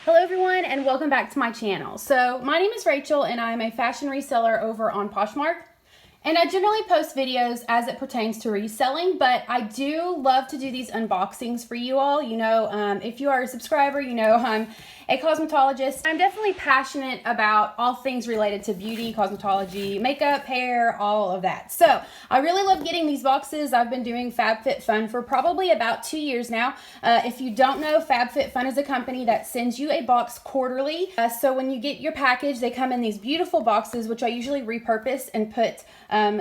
Hello everyone and welcome back to my channel. So my name is Rachel and I'm a fashion reseller over on Poshmark. And I generally post videos as it pertains to reselling, but I do love to do these unboxings for you all. You know, if you are a subscriber, you know I'm a cosmetologist. I'm definitely passionate about all things related to beauty, cosmetology, makeup, hair, all of that. So I really love getting these boxes. I've been doing FabFitFun for probably about 2 years now. If you don't know, FabFitFun is a company that sends you a box quarterly. So when you get your package, they come in these beautiful boxes, which I usually repurpose and put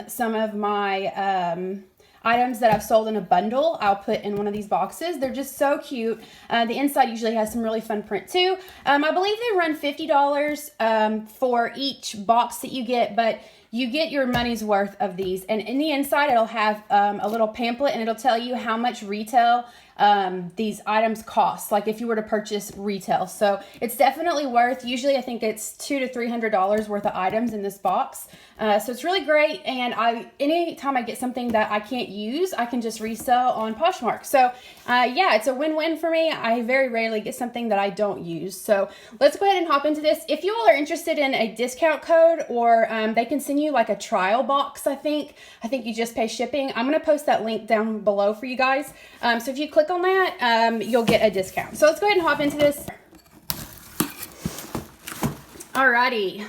some of my items that I've sold in a bundle. I'll put in one of these boxes. They're just so cute. The inside usually has some really fun print too. I believe they run $50 for each box that you get, but you get your money's worth of these. And in the inside, it'll have a little pamphlet and it'll tell you how much retail these items cost, like if you were to purchase retail. So it's definitely worth, usually I think it's $200 to $300 worth of items in this box. So it's really great. And anytime I get something that I can't use, I can just resell on Poshmark. So yeah, it's a win-win for me. I very rarely get something that I don't use. So let's go ahead and hop into this. If you all are interested in a discount code or they can send you like a trial box, I think you just pay shipping. I'm going to post that link down below for you guys. So if you click on that, you'll get a discount. So let's go ahead and hop into this. Alrighty.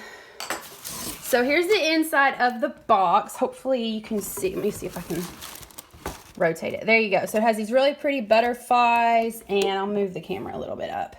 So here's the inside of the box. Hopefully you can see. Let me see if I can rotate it. There you go. So it has these really pretty butterflies, and I'll move the camera a little bit up.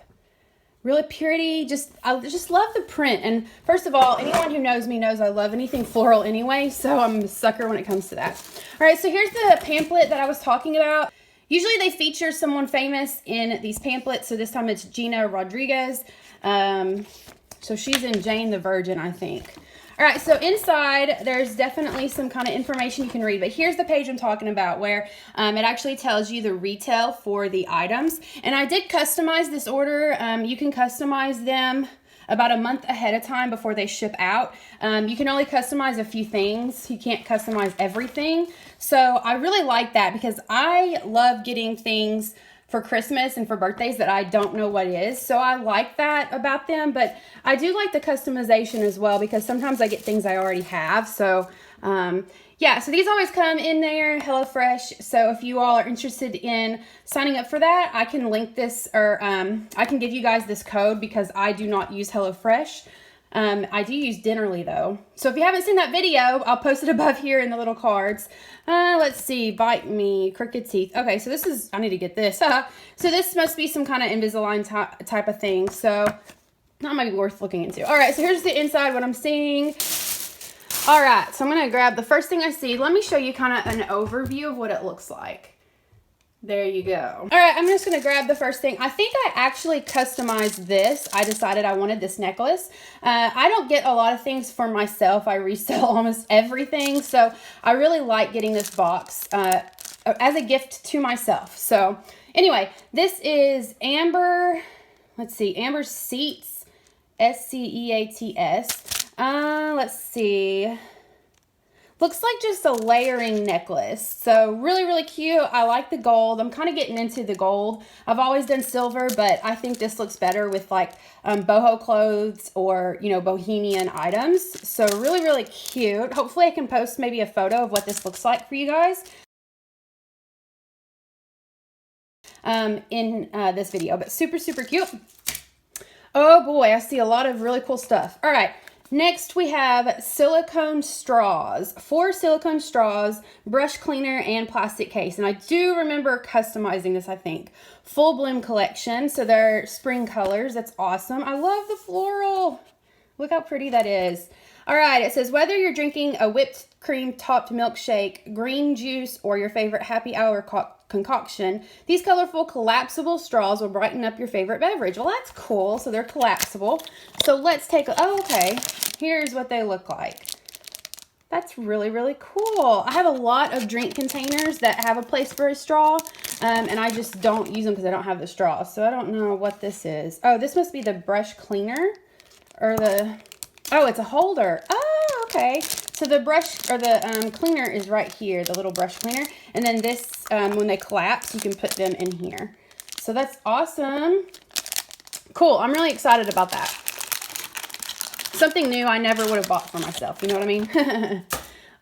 Really pretty. I just love the print. And first of all, anyone who knows me knows I love anything floral anyway, so I'm a sucker when it comes to that. All right, so here's the pamphlet that I was talking about. Usually they feature someone famous in these pamphlets. So this time it's Gina Rodriguez. So she's in Jane the Virgin, I think. All right, so inside there's definitely some kind of information you can read, but here's the page I'm talking about where it actually tells you the retail for the items. And I did customize this order. You can customize them about a month ahead of time before they ship out. You can only customize a few things. You can't customize everything. So I really like that because I love getting things for Christmas and for birthdays that I don't know what is. So I like that about them, but I do like the customization as well because sometimes I get things I already have. So yeah, so these always come in there, HelloFresh. So if you all are interested in signing up for that, I can link this or I can give you guys this code because I do not use HelloFresh. I do use Dinnerly though. So if you haven't seen that video, I'll post it above here in the little cards. Let's see, bite me, crooked teeth. Okay, so this is, I need to get this. So this must be some kind of Invisalign type of thing. So that might be worth looking into. All right, so here's the inside, what I'm seeing. All right, so I'm gonna grab the first thing I see. Let me show you kind of an overview of what it looks like. There you go. All right, I'm just gonna grab the first thing. I think I actually customized this. I decided I wanted this necklace. I don't get a lot of things for myself. I resell almost everything. So I really like getting this box as a gift to myself. So anyway, this is Amber, let's see, Amber Seats, S-C-E-A-T-S. Let's see. Looks like just a layering necklace. So really, really cute. I like the gold. I'm kind of getting into the gold. I've always done silver, but I think this looks better with like boho clothes or, you know, bohemian items. So really, really cute. Hopefully I can post maybe a photo of what this looks like for you guys in this video, but super, super cute. Oh boy, I see a lot of really cool stuff. All right. Next, we have silicone straws. 4 silicone straws, brush cleaner, and plastic case. And I do remember customizing this, I think. Full bloom collection. So they're spring colors. That's awesome. I love the floral. Look how pretty that is. All right, it says, whether you're drinking a whipped cream topped milkshake, green juice, or your favorite happy hour concoction, these colorful collapsible straws will brighten up your favorite beverage. Well, that's cool. So they're collapsible. So let's take a, oh, okay. Here's what they look like. That's really, really cool. I have a lot of drink containers that have a place for a straw, and I just don't use them because I don't have the straw. So I don't know what this is. Oh, this must be the brush cleaner or the, oh, it's a holder. Oh, okay. So the brush or the cleaner is right here, the little brush cleaner. And then this, when they collapse, you can put them in here. So that's awesome. Cool. I'm really excited about that. Something new I never would have bought for myself. You know what I mean?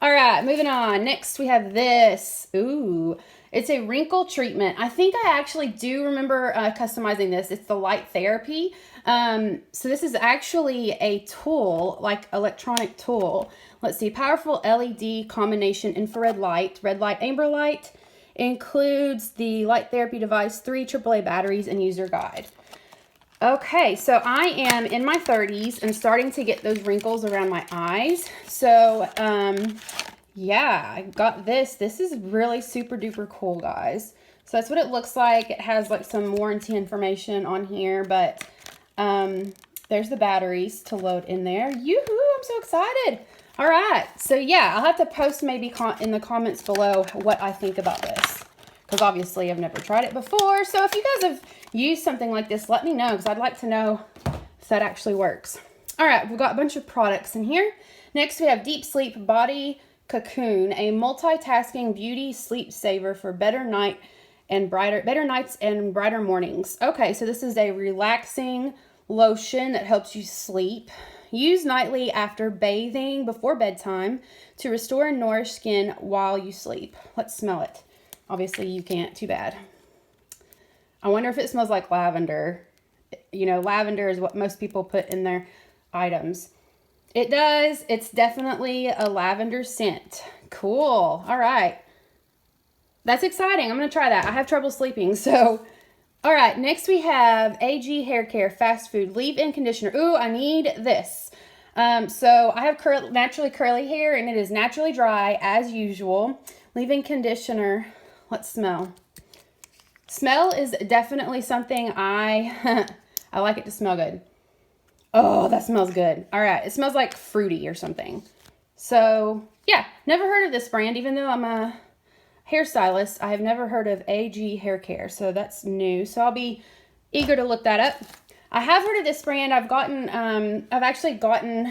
All right, moving on. Next, we have this. Ooh, it's a wrinkle treatment. I think I actually do remember customizing this. It's the light therapy. So this is actually a tool, like electronic tool. Let's see, powerful LED combination infrared light, red light, amber light. Includes the light therapy device, 3 AAA batteries, and user guide. Okay, so I am in my 30s and starting to get those wrinkles around my eyes. So, yeah, I got this. This is really super duper cool, guys. So that's what it looks like. It has like some warranty information on here, but there's the batteries to load in there. Yoo-hoo, I'm so excited. All right, so yeah, I'll have to post maybe in the comments below what I think about this, because obviously I've never tried it before. So if you guys have used something like this, let me know, because I'd like to know if that actually works. All right, we've got a bunch of products in here. Next, we have Deep Sleep Body Cocoon, a multitasking beauty sleep saver for better nights and brighter mornings. Okay, so this is a relaxing lotion that helps you sleep. Use nightly after bathing before bedtime to restore and nourish skin while you sleep. Let's smell it. Obviously, you can't. Too bad. I wonder if it smells like lavender. You know, lavender is what most people put in their items. It does. It's definitely a lavender scent. Cool. All right. That's exciting. I'm going to try that. I have trouble sleeping, so... All right, next we have AG Hair Care Fast Food Leave-In Conditioner. Ooh, I need this. So I have naturally curly hair, and it is naturally dry as usual. Leave-In conditioner. Let's smell. Smell is definitely something I like it to smell good. Oh, that smells good. All right, it smells like fruity or something. So yeah, never heard of this brand, even though I'm a hairstylist. I have never heard of AG Hair Care, so that's new. So I'll be eager to look that up. I have heard of this brand. I've actually gotten,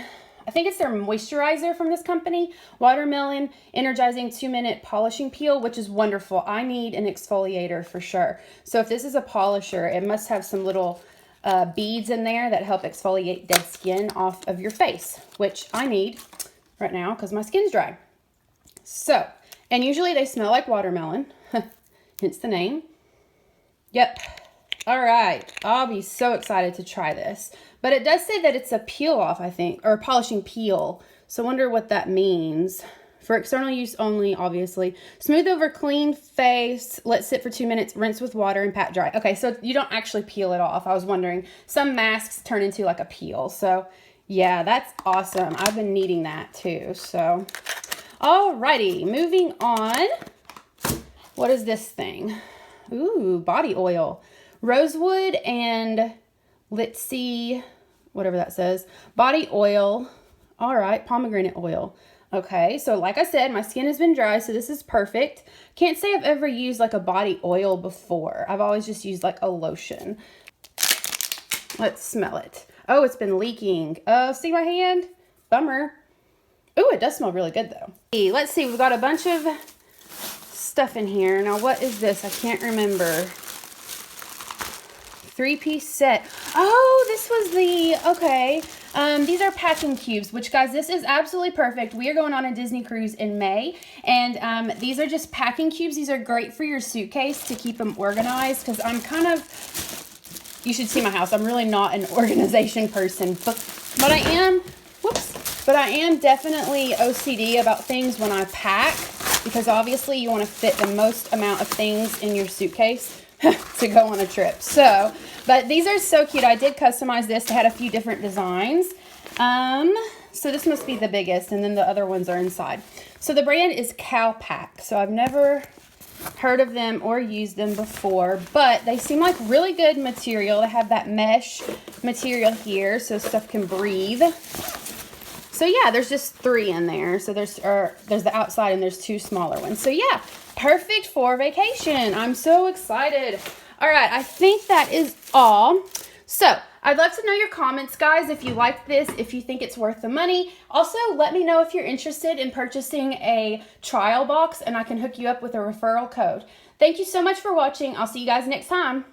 I think it's their moisturizer from this company, Watermelon Energizing 2-Minute Polishing Peel, which is wonderful. I need an exfoliator for sure. So if this is a polisher, it must have some little beads in there that help exfoliate dead skin off of your face, which I need right now because my skin's dry. So, and usually they smell like watermelon, hence the name. Yep. All right. I'll be so excited to try this. But it does say that it's a peel off, I think, or a polishing peel. So I wonder what that means. For external use only, obviously. Smooth over clean face. Let sit for 2 minutes. Rinse with water and pat dry. Okay, so you don't actually peel it off. I was wondering. Some masks turn into like a peel. So yeah, that's awesome. I've been needing that too. So... Alrighty, moving on. What is this thing? Ooh, body oil. Rosewood and let's see, whatever that says. Body oil. All right, pomegranate oil. Okay, so like I said, my skin has been dry, so this is perfect. Can't say I've ever used like a body oil before. I've always just used like a lotion. Let's smell it. Oh, it's been leaking. See my hand? Bummer. Oh, it does smell really good though. Let's see, we've got a bunch of stuff in here. Now, what is this? I can't remember. 3-piece set. Oh, this was okay. These are packing cubes, which guys, this is absolutely perfect. We are going on a Disney cruise in May, and these are just packing cubes. These are great for your suitcase to keep them organized, because I'm kind of, you should see my house. I'm really not an organization person, but I am, but I am definitely OCD about things when I pack, because obviously you want to fit the most amount of things in your suitcase to go on a trip. So, but these are so cute. I did customize this. It had a few different designs. So this must be the biggest, and then the other ones are inside. So the brand is Calpac. So I've never heard of them or used them before, but they seem like really good material. They have that mesh material here so stuff can breathe. So yeah, there's just 3 in there. So there's the outside and there's 2 smaller ones. So yeah, perfect for vacation. I'm so excited. All right, I think that is all. So I'd love to know your comments, guys, if you like this, if you think it's worth the money. Also, let me know if you're interested in purchasing a trial box, and I can hook you up with a referral code. Thank you so much for watching. I'll see you guys next time.